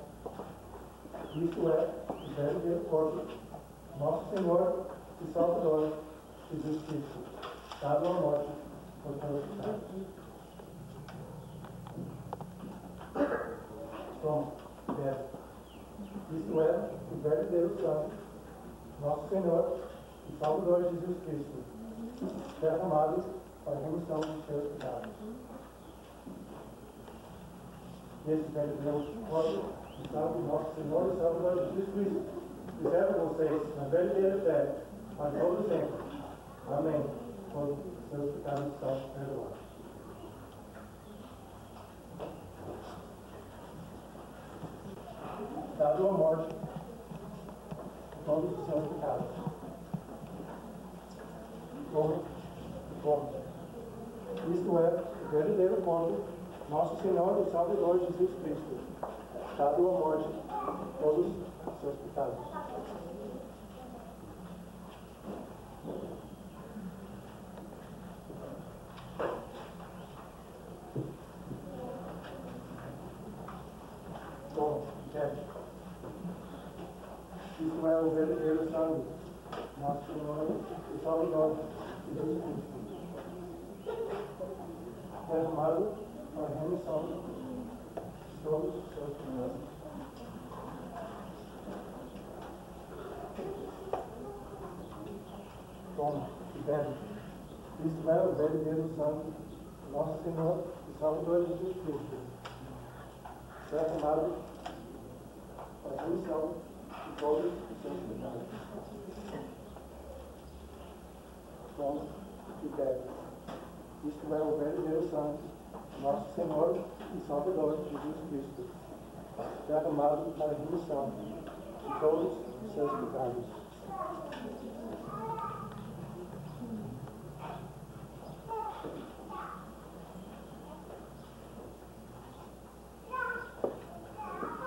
Isto é o verdadeiro corpo, nosso Senhor e Salvador, Jesus Cristo, dado à morte por todos os pecados. Toma, bebe. Isto é o verdadeiro sangue, nosso Senhor e Salvador Jesus Cristo, derramado para a remissão dos seus pecados. Esse velho Deus, corpo e sangue de nosso Senhor e Salvador Jesus Cristo, fizeram vocês na verdadeira fé, para todo sempre. Amém. Todos os seus pecados são perdoados. Dado a morte, todos os seus pecados. Como? Isto é, o verdadeiro corpo, nosso Senhor e Salvador Jesus Cristo, dado a morte, todos os seus pecados. Bom, gente, isto é o verdadeiro sangue, nosso Senhor e Salvador Jesus Cristo, derramado para a remissão de todos os seus pecados. Toma e bebe. Isto é o verdadeiro sangue, nosso Senhor e Salvador Jesus Cristo, derramado para a remissão de todos os seus pecados. Toma e bebe. Isto é o verdadeiro sangue, nosso Senhor e Salvador Jesus Cristo, derramado para a remissão de todos os seus pecados.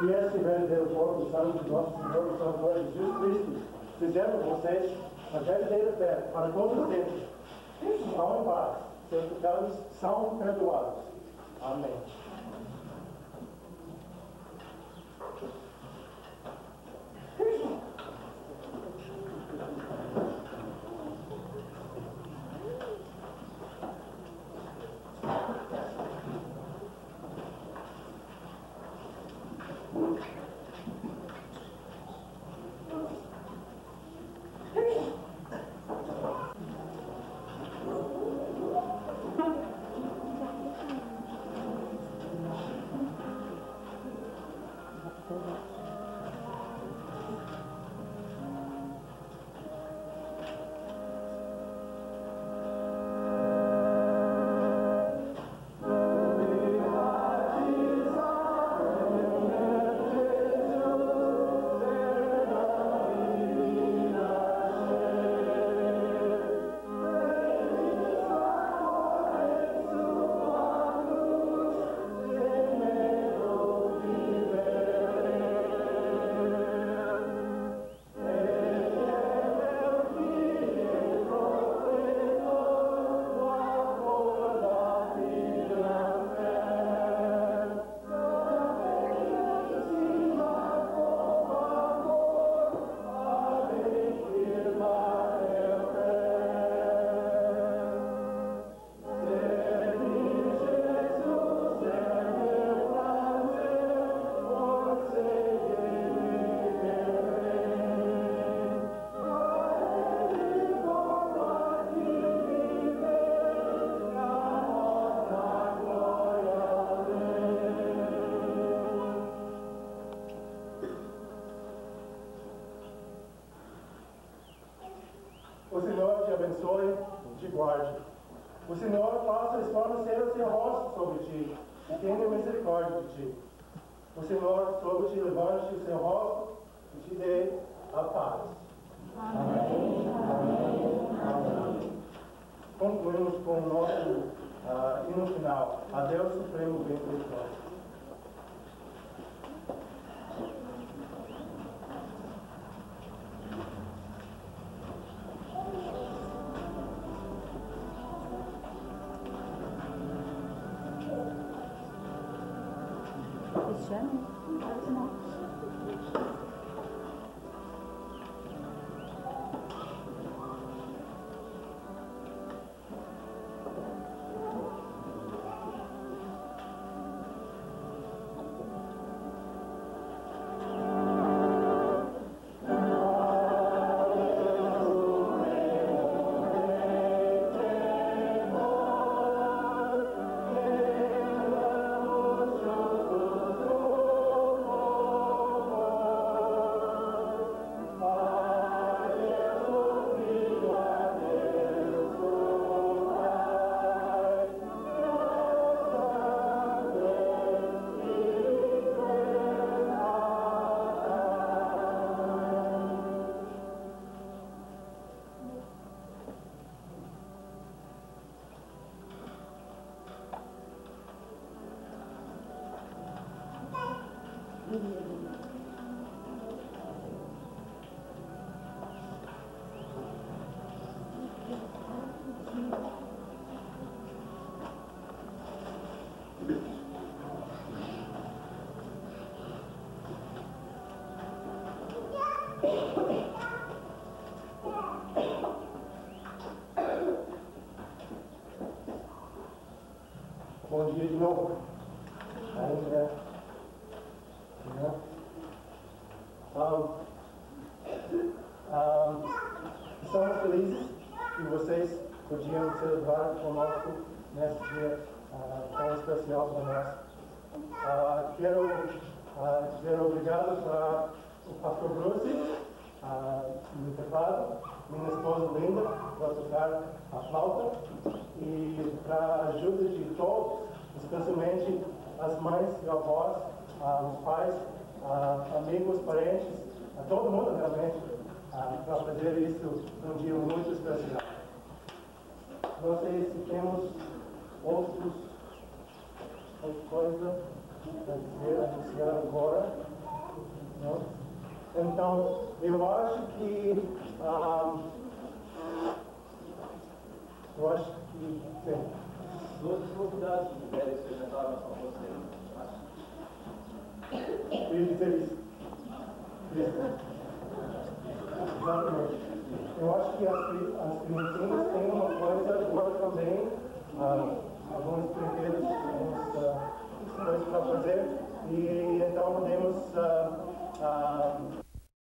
E esse verdadeiro corpo e sangue de nosso Senhor e Salvador Jesus Cristo fizeram vocês a verdadeira fé para todos sempre. Estão em paz. Seus pecados são perdoados. Amém. O Senhor te abençoe e te guarde. O Senhor faça resplandecer o seu rosto sobre ti e tenha misericórdia de ti. O Senhor sobre ti levante o seu rosto e te dê a paz. Amém. Amém. Amém. Concluímos com o nosso hino final. A Deus Supremo bem precioso. Bom dia de novo. Estamos felizes que vocês podiam celebrar conosco nesse dia tão especial para nós. Quero dizer obrigado para o pastor Bruce, no teclado, minha esposa Linda, para tocar a flauta, e para a ajuda de todos, especialmente as mães e avós, os pais, amigos, parentes, a todo mundo realmente, para fazer isso num dia muito especial. Não sei se temos outras coisas a dizer, a anunciar agora. Não? Então, eu acho que sim. Duas novidades que querem ser apresentadas para vocês. Eu ia dizer isso. Exatamente. Eu acho que as criancinhas têm uma coisa